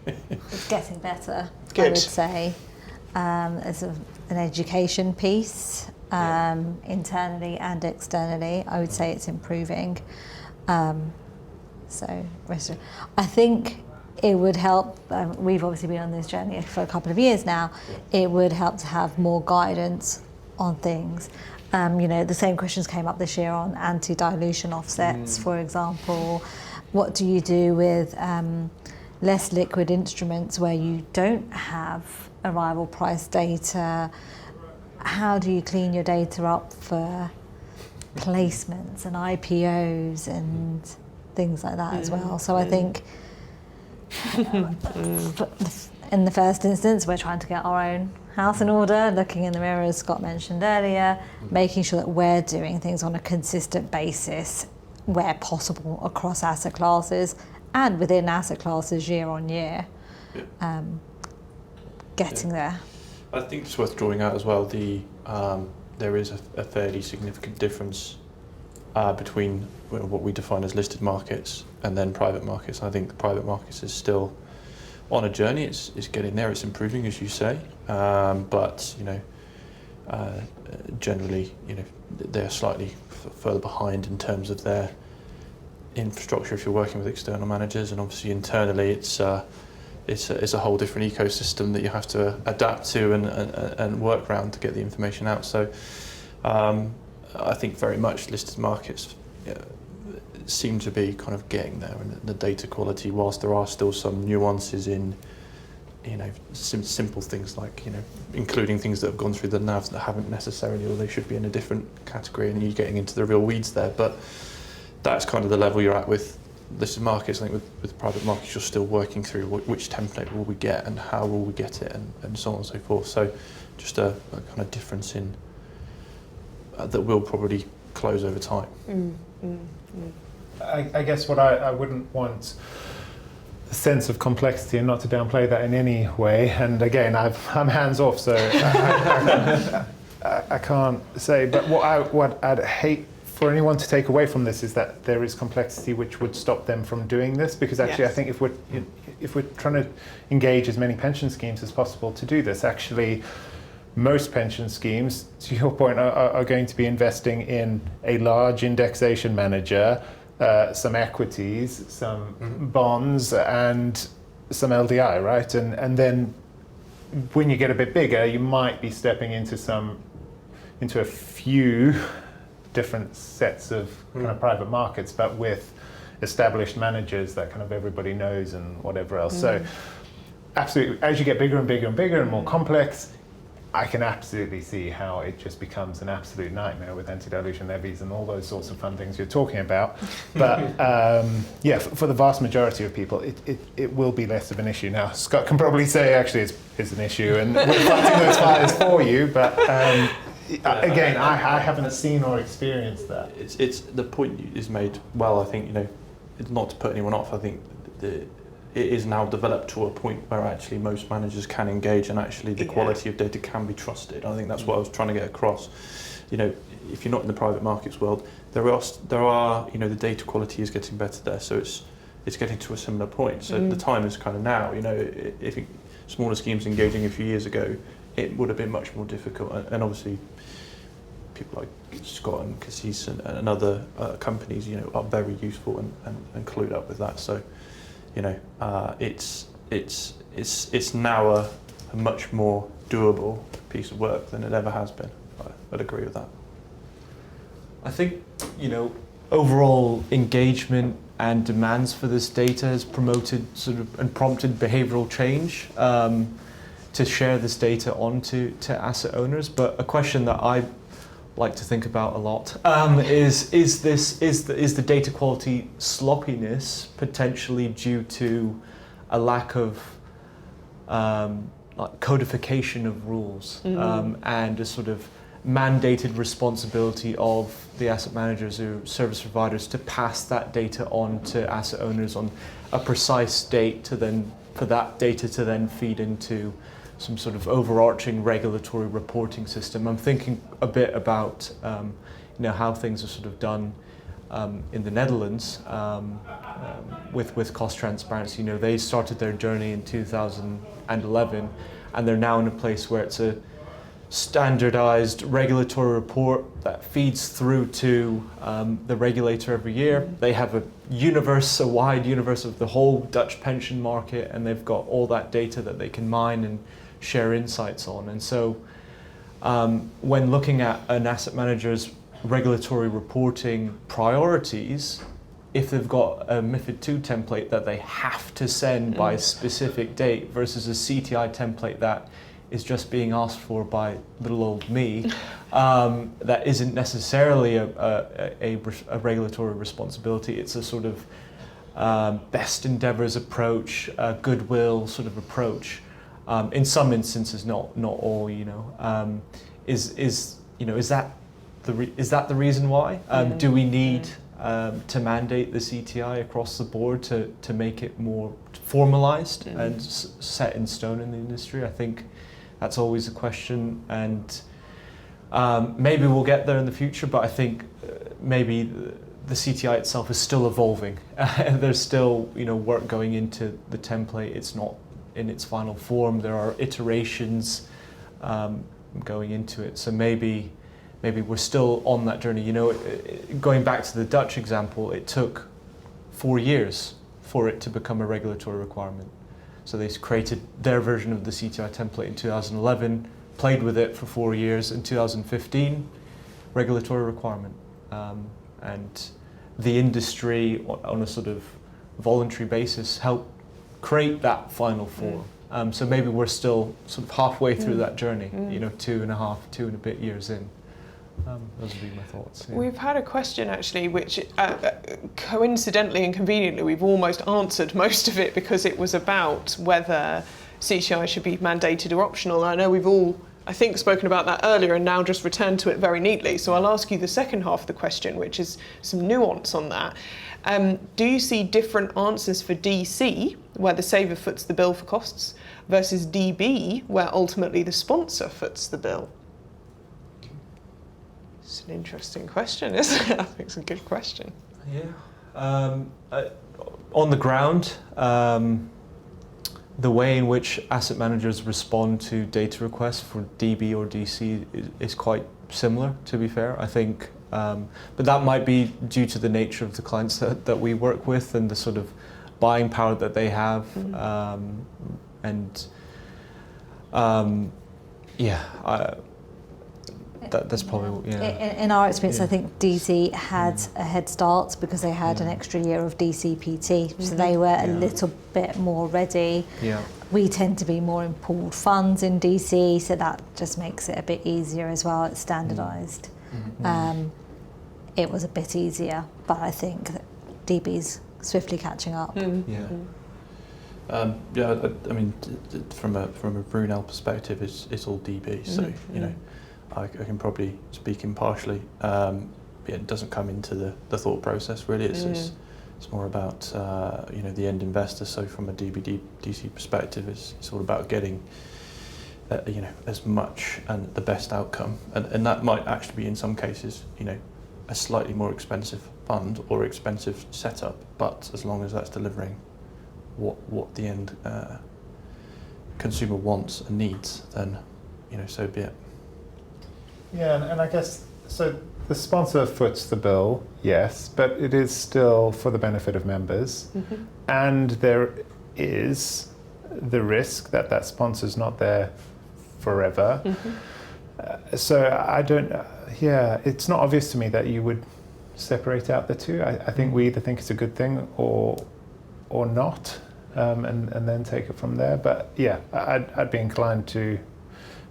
It's getting better, Good. I would say. As an education piece, internally and externally, I would say it's improving. I think it would help, we've obviously been on this journey for a couple of years now, it would help to have more guidance on things. The same questions came up this year on anti-dilution offsets, for example. What do you do with less liquid instruments where you don't have arrival price data? How do you clean your data up for placements and IPOs and things like that as well? So I think in the first instance, we're trying to get our own house in order, looking in the mirror, as Scott mentioned earlier, making sure that we're doing things on a consistent basis where possible across asset classes and within asset classes year on year. Getting there. I think it's worth drawing out as well, there is a fairly significant difference between what we define as listed markets and then private markets. I think the private markets is still on a journey. It's getting there. It's improving, as you say. But generally, they're slightly further behind in terms of their infrastructure. If you're working with external managers, and obviously internally, it's a whole different ecosystem that you have to adapt to and work around to get the information out. So I think very much listed markets seem to be kind of getting there, and the data quality, whilst there are still some nuances in simple things like including things that have gone through the NAVs that haven't necessarily, or they should be in a different category, and you're getting into the real weeds there. But that's kind of the level you're at with listed markets. I think with private markets, you're still working through which template will we get and how will we get it, and so on and so forth. So just a kind of difference in that will probably close over time. I guess what I wouldn't want a sense of complexity, and not to downplay that in any way. And again, I'm hands off, so I can't say. But what I'd hate for anyone to take away from this is that there is complexity which would stop them from doing this. Because actually, Yes. I think if we're trying to engage as many pension schemes as possible to do this, actually, most pension schemes, to your point, are going to be investing in a large indexation manager, some equities, some bonds, and some LDI, right? And then when you get a bit bigger, you might be stepping into a few different sets of kind of private markets, but with established managers that kind of everybody knows and whatever else. So absolutely, as you get bigger and bigger and bigger and more complex, I can absolutely see how it just becomes an absolute nightmare with anti-dilution levies and all those sorts of fun things you're talking about. But for the vast majority of people, it will be less of an issue. Now, Scott can probably say actually it's an issue, and we're fighting those fires for you. But again, I haven't seen or experienced that. It's the point is made well. I think it's not to put anyone off. I think it is now developed to a point where actually most managers can engage, and actually the quality of data can be trusted. I think that's what I was trying to get across. If you're not in the private markets world, there are the data quality is getting better there, so it's getting to a similar point. So the time is kind of now. If smaller schemes engaging a few years ago, it would have been much more difficult, and obviously people like Scott and CACEIS and other companies are very useful and clued up with that. So it's now a much more doable piece of work than it ever has been. I'd agree with that. I think, overall engagement and demands for this data has promoted and prompted behavioural change to share this data onto asset owners. But a question that I like to think about a lot is the data quality sloppiness potentially due to a lack of codification of rules and a sort of mandated responsibility of the asset managers or service providers to pass that data on to asset owners on a precise date for that data to then feed into some sort of overarching regulatory reporting system. I'm thinking a bit about how things are sort of done in the Netherlands with cost transparency. They started their journey in 2011, and they're now in a place where it's a standardized regulatory report that feeds through to the regulator every year. They have a wide universe of the whole Dutch pension market, and they've got all that data that they can mine and share insights on. And so when looking at an asset manager's regulatory reporting priorities, if they've got a MiFID II template that they have to send by a specific date versus a CTI template that is just being asked for by little old me, that isn't necessarily a regulatory responsibility. It's a sort of best endeavours approach, goodwill sort of approach. In some instances, not all. Is that the reason why? Do we need to mandate the CTI across the board to make it more formalised and set in stone in the industry? I think that's always a question, and maybe we'll get there in the future, but I think maybe the CTI itself is still evolving. There's still work going into the template. It's not in its final form. There are iterations going into it. So maybe we're still on that journey. Going back to the Dutch example, it took 4 years for it to become a regulatory requirement. So they created their version of the CTI template in 2011, played with it for 4 years. In 2015, regulatory requirement. And the industry, on a sort of voluntary basis, helped create that final form. So maybe we're still sort of halfway through that journey, 2 and a bit years in. Those would be my thoughts. Yeah. We've had a question actually, which coincidentally and conveniently we've almost answered most of it, because it was about whether CTI should be mandated or optional. I know we've all, I think, spoken about that earlier and now just returned to it very neatly. So I'll ask you the second half of the question, which is some nuance on that. Do you see different answers for DC, where the saver foots the bill for costs, versus DB, where ultimately the sponsor foots the bill? It's an interesting question, isn't it? I think it's a good question. Yeah. On the ground, the way in which asset managers respond to data requests for DB or DC is quite similar, to be fair. I think, but that might be due to the nature of the clients that we work with and the sort of buying power that they have. That's probably, In our experience, I think DC had a head start because they had an extra year of DCPT, so they were a little bit more ready. Yeah. We tend to be more in pooled funds in DC, so that just makes it a bit easier as well. It's standardised. It was a bit easier, but I think that DB's swiftly catching up. I mean, from a Brunel perspective, it's all DB, so I can probably speak impartially. It doesn't come into the thought process really. It's more about the end investor. So from a DC perspective, it's all about getting as much and the best outcome, and that might actually be in some cases a slightly more expensive fund or expensive setup, but as long as that's delivering what the end consumer wants and needs, then so be it. Yeah, and I guess, so the sponsor foots the bill, yes, but it is still for the benefit of members. And there is the risk that that sponsor's not there forever. So I don't, it's not obvious to me that you would separate out the two. I think we either think it's a good thing or not, and then take it from there. But yeah, I'd be inclined to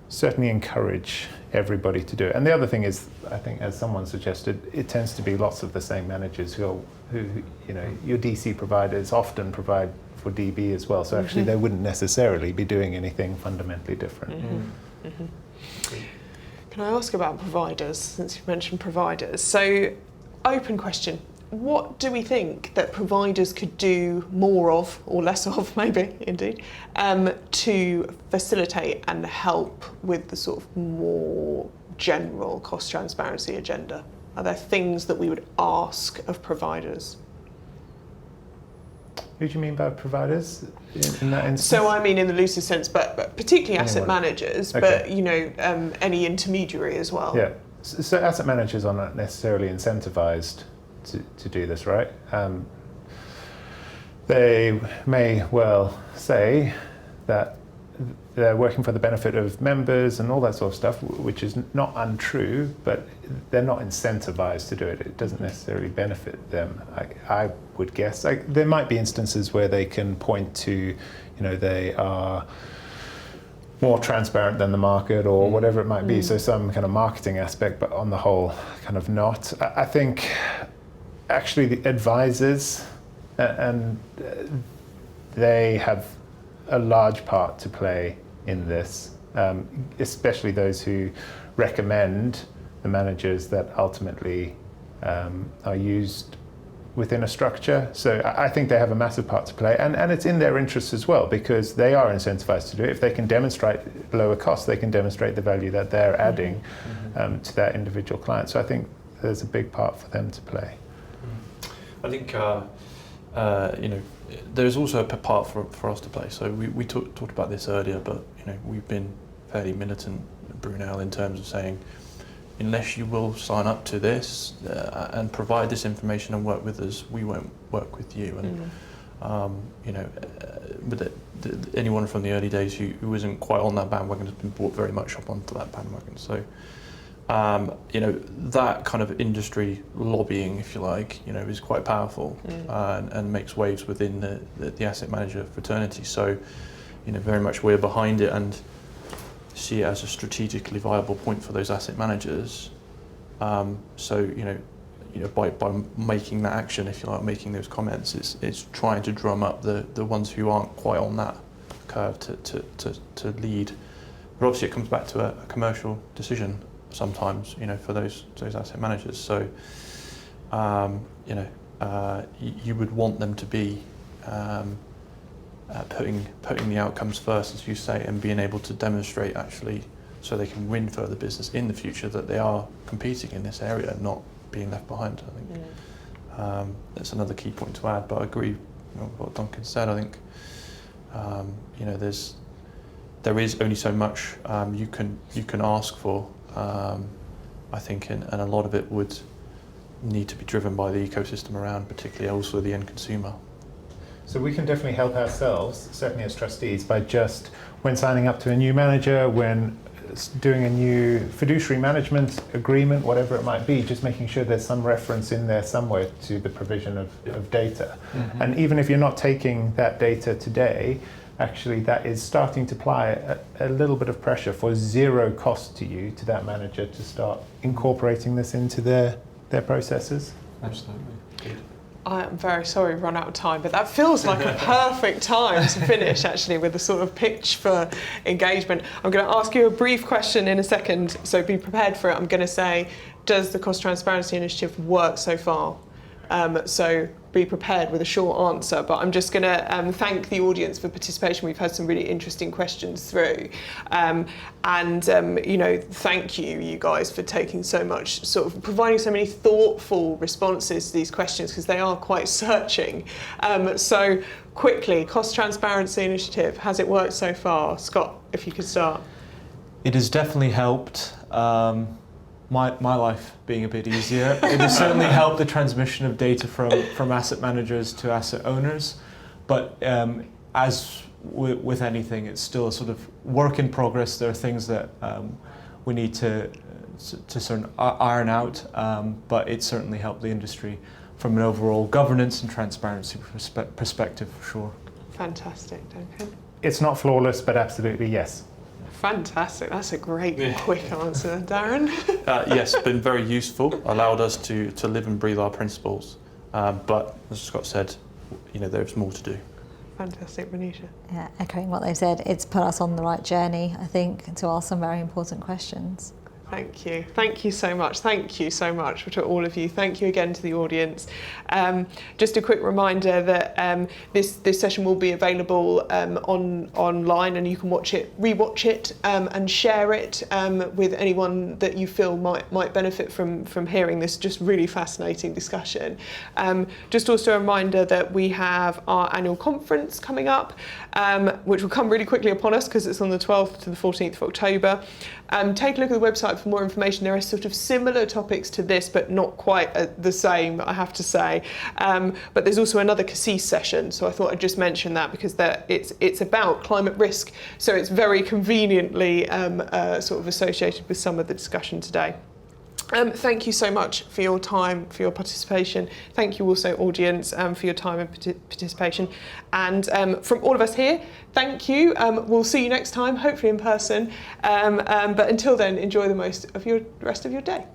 certainly encourage everybody to do it. And the other thing is, I think, as someone suggested, it tends to be lots of the same managers who you know, your DC providers often provide for DB as well. So actually, they wouldn't necessarily be doing anything fundamentally different. Can I ask about providers, since you've mentioned providers? So, open question. What do we think that providers could do more of, or less of, maybe, indeed, to facilitate and help with the sort of more general cost transparency agenda? Are there things that we would ask of providers? Who do you mean by providers in that instance? So I mean in the loosest sense, but particularly asset managers, but you know, any intermediary as well. Yeah, so asset managers are not necessarily incentivized to do this, right? They may well say that they're working for the benefit of members and all that sort of stuff, which is not untrue, but they're not incentivized to do it. It doesn't necessarily benefit them, I would guess. There might be instances where they can point to, you know, they are more transparent than the market or whatever it might be. So some kind of marketing aspect, but on the whole, kind of not. I think actually the advisors, and they have a large part to play in this, especially those who recommend the managers that ultimately are used within a structure. So I think they have a massive part to play, and it's in their interests as well, because they are incentivized to do it. If they can demonstrate lower costs, they can demonstrate the value that they're adding to that individual client. So I think there's a big part for them to play. I think you know, there's also a part for us to play. So we talked about this earlier, but you know, we've been fairly militant at Brunel in terms of saying, unless you will sign up to this and provide this information and work with us, we won't work with you. And you know, with anyone from the early days who isn't quite on that bandwagon has been brought very much up onto that bandwagon. So you know, that kind of industry lobbying, if you like, you know, is quite powerful and makes waves within the asset manager fraternity. So, you know, very much we're behind it and see it as a strategically viable point for those asset managers. So, you know, by making that action, if you like, making those comments, it's trying to drum up the ones who aren't quite on that curve to lead. But obviously, it comes back to a commercial decision sometimes, you know, for those asset managers. So, you know, you would want them to be putting the outcomes first, as you say, and being able to demonstrate actually, so they can win further business in the future, that they are competing in this area and not being left behind. I think that's another key point to add. But I agree with what Duncan said. I think you know, there is only so much you can ask for. I think, and a lot of it would need to be driven by the ecosystem around, particularly also the end consumer. So we can definitely help ourselves, certainly as trustees, by just, when signing up to a new manager, when doing a new fiduciary management agreement, whatever it might be, just making sure there's some reference in there somewhere to the provision of data. And even if you're not taking that data today, actually that is starting to apply a little bit of pressure for zero cost to you, to that manager, to start incorporating this into their processes. Absolutely. Good. I am very sorry we've run out of time, but that feels like a perfect time to finish, actually, with a sort of pitch for engagement. I'm going to ask you a brief question in a second, so be prepared for it. I'm going to say, does the Cost Transparency Initiative work so far? So be prepared with a short answer, but I'm just going to thank the audience for participation. We've had some really interesting questions through, and you know, thank you guys for taking so much, sort of providing so many thoughtful responses to these questions, because they are quite searching. So quickly, Cost Transparency Initiative, has it worked so far? Scott, if you could start. It has definitely helped my life being a bit easier. It has certainly helped the transmission of data from asset managers to asset owners. But as with anything, it's still a sort of work in progress. There are things that we need to sort of iron out, but it certainly helped the industry from an overall governance and transparency perspective, for sure. Fantastic, Duncan. It's not flawless, but absolutely yes. Fantastic. That's a great, quick answer, Darren. Yes, been very useful. Allowed us to live and breathe our principles. But as Scott said, there's more to do. Fantastic, Venetia. Yeah, echoing what they've said, it's put us on the right journey, I think, to ask some very important questions. Thank you. Thank you so much. Thank you so much to all of you. Thank you again to the audience. Just a quick reminder that this session will be available online, and you can watch it, rewatch it, and share it with anyone that you feel might benefit from hearing this just really fascinating discussion. Just also a reminder that we have our annual conference coming up, which will come really quickly upon us because it's on the 12th to the 14th of October. Take a look at the website for more information. There are sort of similar topics to this, but not quite the same, I have to say. But there's also another CACEIS session, so I thought I'd just mention that because it's about climate risk, so it's very conveniently sort of associated with some of the discussion today. Thank you so much for your time, for your participation. Thank you also, audience, for your time and participation. And from all of us here, thank you. We'll see you next time, hopefully in person. But until then, enjoy the most of your rest of your day.